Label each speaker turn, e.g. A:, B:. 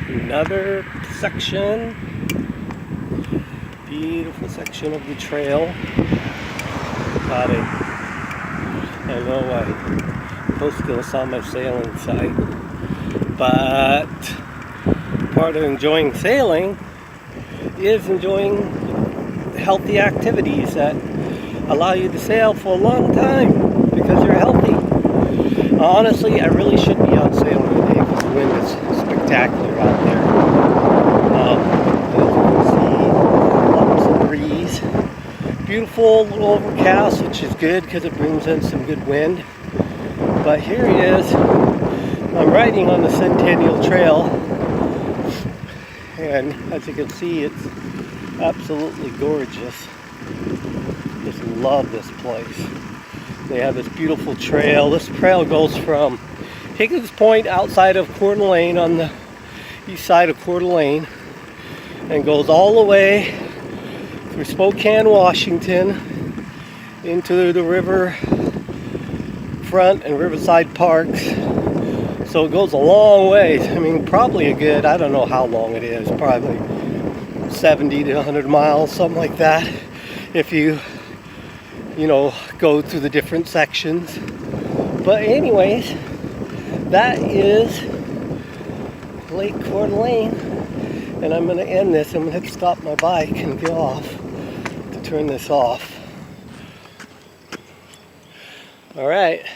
A: Another section, beautiful section of the trail. Got it. I know I posted this on my sailing site, but part of enjoying sailing is enjoying healthy activities that allow you to sail for a long time because you're healthy. Honestly, I really should be out sailing today because the wind is spectacular out there. As you can see, lots of breeze. Beautiful, little overcast, which is good because it brings in some good wind. But here he is. I'm riding on the Centennial Trail, and as you can see, it's absolutely gorgeous. Just love this place. They have this beautiful trail. This trail goes from Higgins Point outside of Coeur d'Alene on the east side of Coeur d'Alene and goes all the way through Spokane, Washington into the river front and Riverside Parks. So it goes a long ways. I mean, probably a good, I don't know how long it is, probably 70 to 100 miles, something like that, if you go through the different sections. But anyways, that is Lake Coeur d'Alene, and I'm going to end this. I'm going to have to stop my bike and get off to turn this off. All right.